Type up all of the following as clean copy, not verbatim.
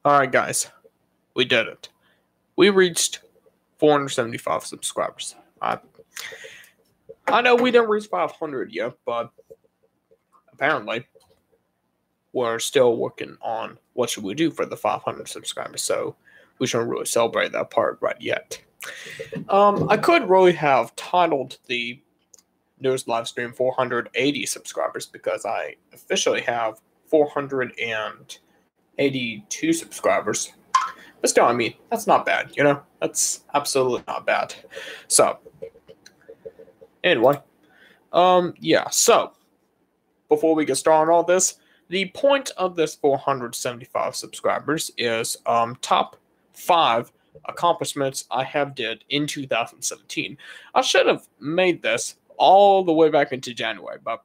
Alright, guys. We did it. We reached 475 subscribers. I know we didn't reach 500 yet, but apparently we're still working on what should we do for the 500 subscribers, so we shouldn't really celebrate that part right yet. I could really have titled the newest live stream 480 subscribers because I officially have 482 subscribers. But still, I mean, that's not bad, you know? That's absolutely not bad. So, anyway. Yeah, so, before we get started on all this, the point of this 475 subscribers is, top 5 accomplishments I have did in 2017. I should have made this all the way back into January, but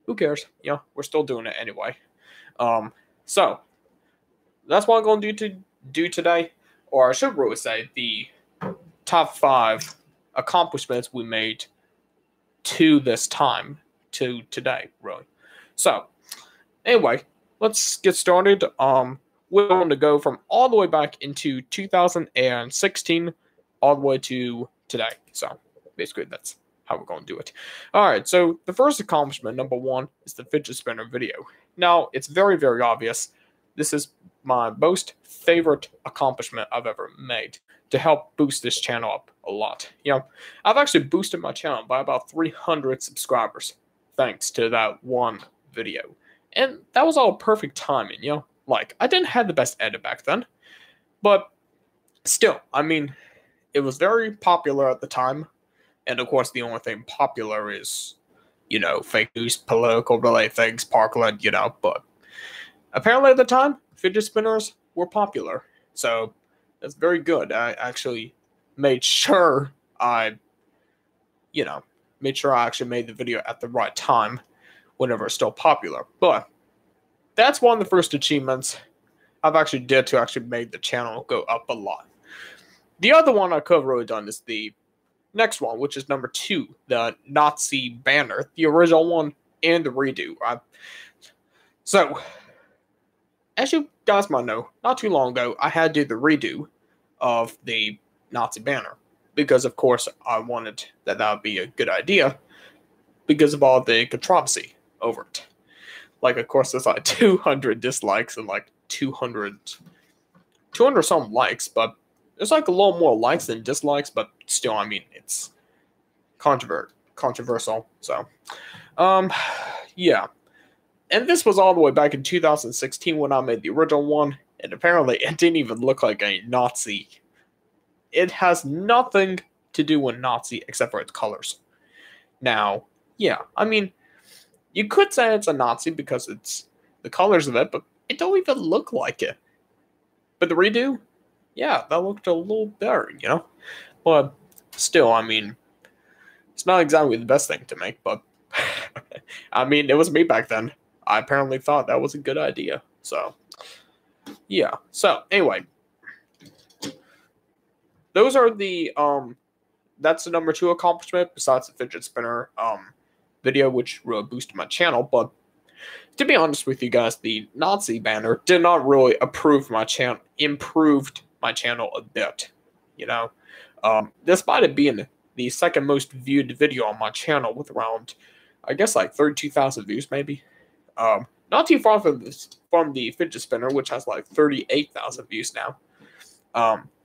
who cares? You know, we're still doing it anyway. So, that's what I'm going to do today, or I should really say the top 5 accomplishments we made to this time, to today, really. So, anyway, let's get started. We're going to go from all the way back into 2016 all the way to today. So, basically, that's how we're going to do it. Alright, so the first accomplishment, number 1, is the fidget spinner video. Now, it's very, very obvious. This is my most favorite accomplishment I've ever made to help boost this channel up a lot. You know, I've actually boosted my channel by about 300 subscribers thanks to that one video. And that was all perfect timing, you know? Like, I didn't have the best edit back then, but still, I mean, it was very popular at the time. And of course, the only thing popular is, you know, fake news, political related things, Parkland, you know, but apparently at the time, fidget spinners were popular. So that's very good. I actually made sure I actually made the video at the right time whenever it's still popular. But that's one of the first achievements I've actually did to actually make the channel go up a lot. The other one I could have really done is the next one, which is number 2, the Nazi banner, the original one and the redo. So, as you guys might know, not too long ago, I had to do the redo of the Nazi banner. Because, of course, I wanted that would be a good idea. Because of all the controversy over it. Like, of course, there's like 200 dislikes and like 200 some likes. But there's like a little more likes than dislikes. But still, I mean, it's controversial. So, yeah. And this was all the way back in 2016 when I made the original one. And apparently it didn't even look like a Nazi. It has nothing to do with Nazi except for its colors. Now, yeah, I mean, you could say it's a Nazi because it's the colors of it, but it don't even look like it. But the redo, yeah, that looked a little better, you know? But still, I mean, it's not exactly the best thing to make, but I mean, it was me back then. I apparently thought that was a good idea. So, yeah. So, anyway. Those are the, that's the number 2 accomplishment besides the fidget spinner video, which really boosted my channel. But to be honest with you guys, the Nazi banner did not really improved my channel a bit, you know. Despite it being the second most viewed video on my channel with around, I guess, like 32,000 views maybe. Not too far from the fidget spinner, which has like 38,000 views now.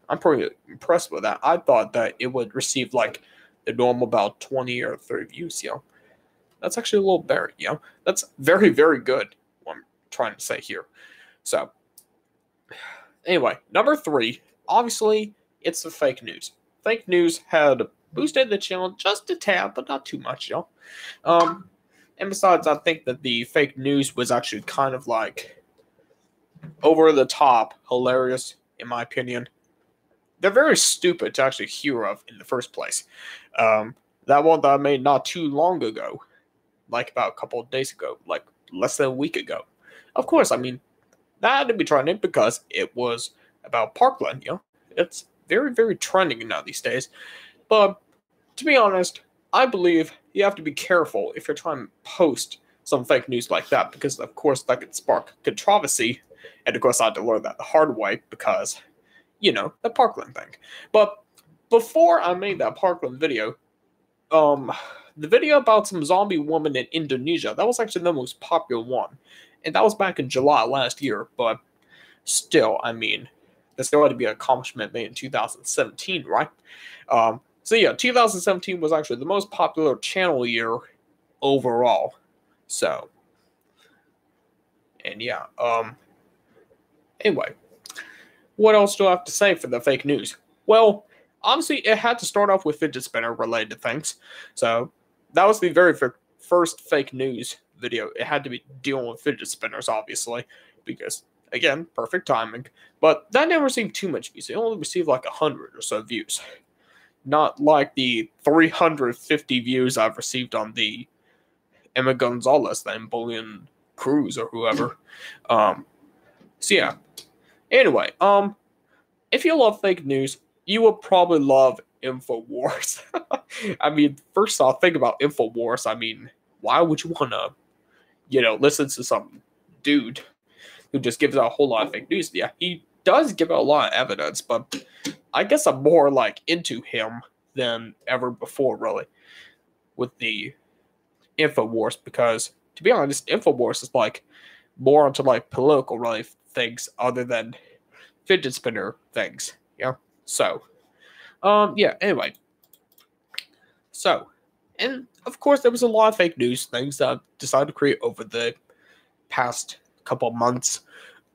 I'm pretty impressed with that. I thought that it would receive like the normal about 20 or 30 views, you know. That's actually a little better, you know. That's very, very good, what I'm trying to say here. So, anyway, number 3, obviously, it's the fake news. Fake news had boosted the channel just a tad, but not too much, you know. And besides, I think that the fake news was actually kind of like over the top, hilarious, in my opinion. They're very stupid to actually hear of in the first place. That one that I made not too long ago, like about a couple of days ago, like less than a week ago. Of course, I mean, that had to be trending because it was about Parkland, you know. It's very, very trending now these days. But to be honest, I believe you have to be careful if you're trying to post some fake news like that, because of course that could spark controversy. And of course I had to learn that the hard way because, the Parkland thing. But before I made that Parkland video, the video about some zombie woman in Indonesia, that was actually the most popular one. And that was back in July last year, but still, I mean, there still had to be an accomplishment made in 2017, right? So yeah, 2017 was actually the most popular channel year overall. So, and yeah, anyway, what else do I have to say for the fake news? Well, obviously, it had to start off with fidget spinner related things. So, that was the very first fake news video. It had to be dealing with fidget spinners, obviously, because, again, perfect timing. But that never received too much views. It only received like 100 or so views. Not like the 350 views I've received on the Emma Gonzalez thing, Bullion Cruz or whoever. So yeah. Anyway, if you love fake news, you will probably love InfoWars. I mean, first off, think about InfoWars. I mean, why would you want to, listen to some dude who just gives out a whole lot of fake news? Yeah, he does give out a lot of evidence, but I guess I'm more like into him than ever before, really, with the InfoWars, because to be honest, InfoWars is like more onto like political really things other than fidget spinner things. So yeah, anyway. So, and of course there was a lot of fake news things that I decided to create over the past couple of months.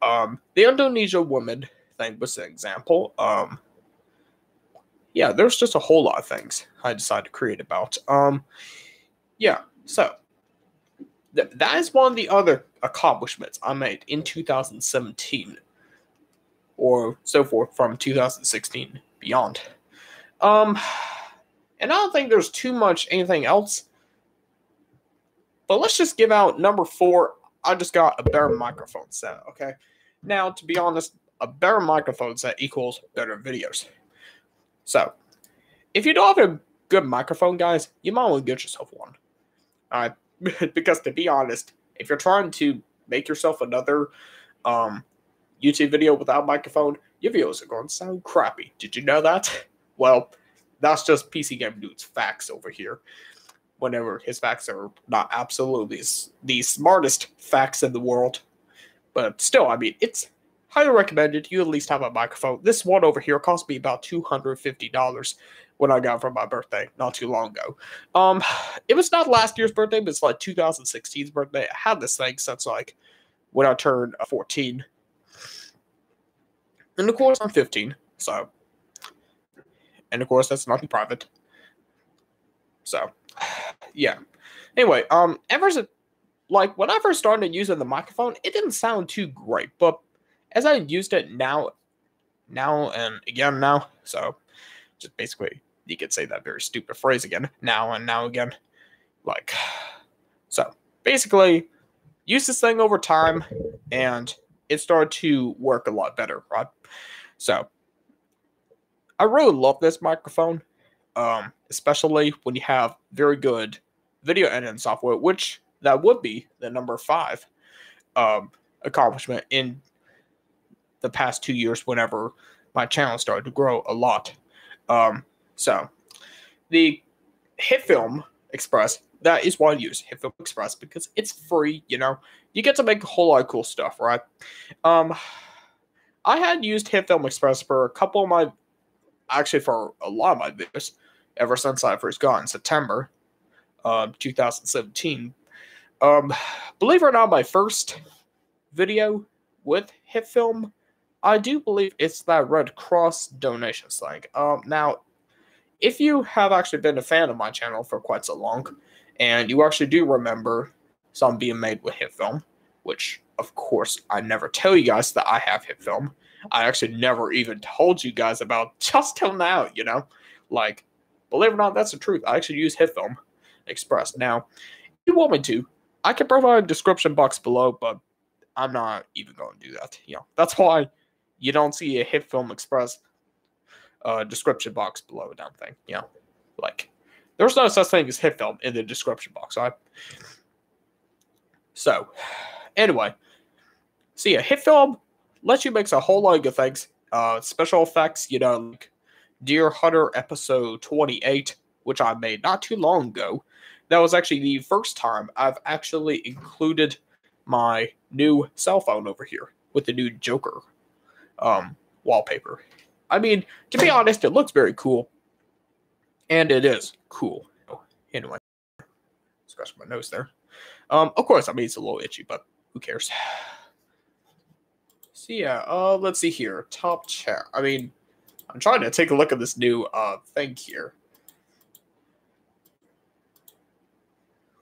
The Indonesia woman thing was an example. Yeah, there's just a whole lot of things I decided to create about. Yeah, so that is one of the other accomplishments I made in 2017, or so forth from 2016 beyond. And I don't think there's too much anything else. But let's just give out number 4. I just got a better microphone set, okay? Now, to be honest, a better microphone set equals better videos. So, if you don't have a good microphone, guys, you might want to get yourself one. Alright? Because to be honest, if you're trying to make yourself another YouTube video without a microphone, your videos are going to sound crappy. Did you know that? Well, that's just PCGamingDude's facts over here. Whenever his facts are not absolutely the smartest facts in the world. But still, I mean, it's highly recommended you at least have a microphone. This one over here cost me about $250 when I got it for my birthday not too long ago. It was not last year's birthday, but it's like 2016's birthday. I had this thing since like when I turned 14. And of course, I'm 15, so. And of course, that's nothing private. So, yeah. Anyway, when I first started using the microphone, it didn't sound too great, but as I used it now and again now, so just basically, you could say that very stupid phrase again, now and now again, so basically, use this thing over time, and it started to work a lot better, right? So, I really love this microphone, especially when you have very good video editing software, which that would be the number 5 accomplishment in the past 2 years whenever my channel started to grow a lot. So, the HitFilm Express, that is why I use HitFilm Express, because it's free, you get to make a whole lot of cool stuff, right? I had used HitFilm Express for a lot of my videos, ever since I first got in September 2017. Believe it or not, my first video with HitFilm, I do believe it's that Red Cross donations thing. Now, if you have actually been a fan of my channel for quite so long, and you actually do remember some being made with HitFilm, which, of course, I never tell you guys that I have HitFilm. I actually never even told you guys about just till now, believe it or not, that's the truth. I actually use HitFilm Express. Now, if you want me to, I can provide a description box below, but I'm not even going to do that. That's why you don't see a HitFilm Express description box below a damn thing. There's no such thing as hit film in the description box, right? So, anyway. So yeah, hit film lets you mix a whole lot of good things. Special effects, you know, like Deer Hunter episode 28, which I made not too long ago. That was actually the first time I've actually included my new cell phone over here with the new Joker wallpaper. I mean, to be honest, it looks very cool. And it is cool. Anyway, scratch my nose there. Of course, I mean, it's a little itchy, but who cares? So yeah, let's see here. Top chat. I mean, I'm trying to take a look at this new thing here.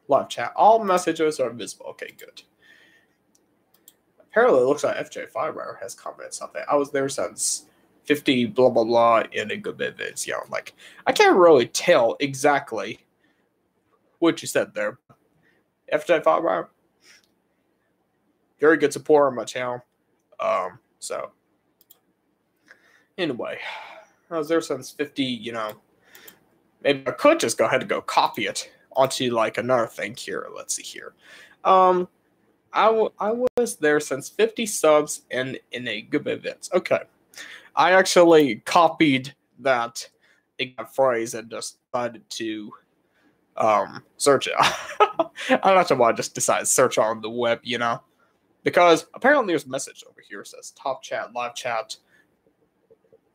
Live chat. All messages are visible. Okay, good. Apparently, it looks like FJ Firewire has commented something. I was there since 50 blah blah blah in a good bit of vids. You know, like I can't really tell exactly what you said there. FJ Firewire, very good support on my channel. So anyway, I was there since 50. You know, maybe I could just go ahead and go copy it onto like another thing here. Let's see here. I was there since 50 subs and in a good bit of events. Okay. I actually copied that exact phrase and just decided to search it. I'm not sure why I just decided to search on the web, you know. Because apparently there's a message over here that says top chat, live chat.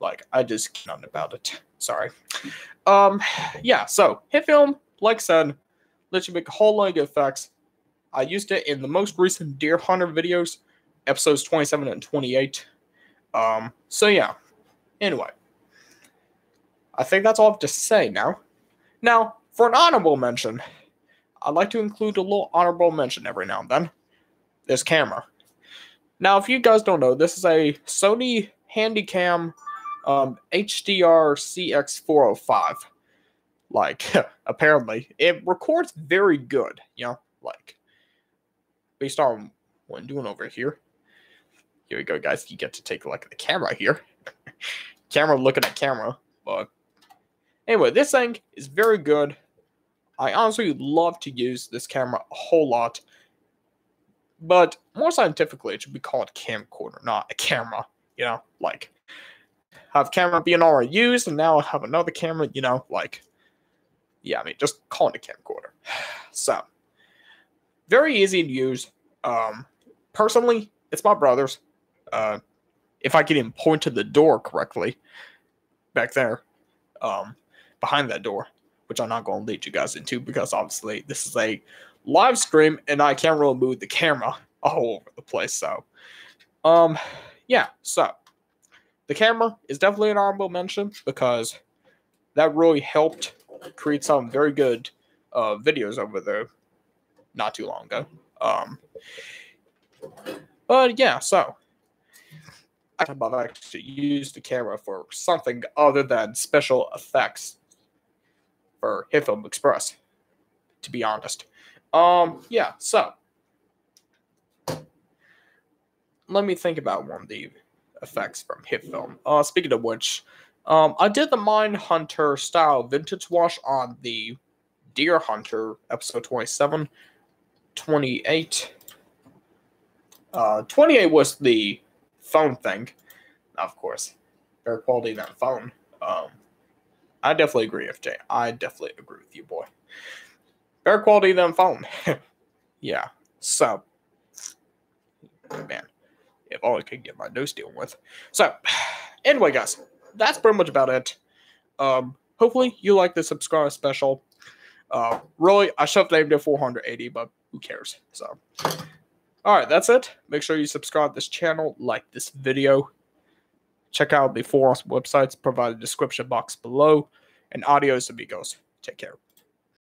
Like, I just can't about it. Sorry. Yeah, so hit film, like I said, lets you make a whole lot of good effects. I used it in the most recent Deer Hunter videos, episodes 27 and 28. So yeah. Anyway. I think that's all I have to say now. Now, for an honorable mention, I'd like to include a little honorable mention every now and then. This camera. Now, if you guys don't know, this is a Sony Handycam HDR CX405. Like, apparently, it records very good, you know, like, based on what I'm doing over here. Here we go, guys. You get to take a look at the camera here. Camera looking at camera. But anyway, this thing is very good. I honestly love to use this camera a whole lot. But more scientifically, it should be called a camcorder, not a camera. You know, like, have camera being already used, and now I have another camera, you know, like, yeah, I mean, just call it a camcorder. So, very easy to use. Personally, it's my brother's. If I can even point to the door correctly, back there, behind that door, which I'm not going to lead you guys into because obviously this is a live stream and I can't really move the camera all over the place. So, yeah, so the camera is definitely an honorable mention because that really helped create some very good videos over there not too long ago. But yeah, so I've actually used the camera for something other than special effects for HitFilm Express, to be honest. Yeah, so let me think about one of the effects from HitFilm. Speaking of which, I did the Mindhunter style vintage wash on the Deer Hunter episode 27, 28. 28 was the phone thing. Of course, better quality than phone. I definitely agree, FJ. I definitely agree with you, boy. Better quality than phone. Yeah. So, man, if all I could get my nose dealing with. So, anyway, guys, that's pretty much about it. Hopefully you like the subscribe special. Really, I should have named it 480, but who cares? So, all right, that's it. Make sure you subscribe to this channel, like this video. Check out the four awesome websites provided in the description box below. And adios, amigos. Take care.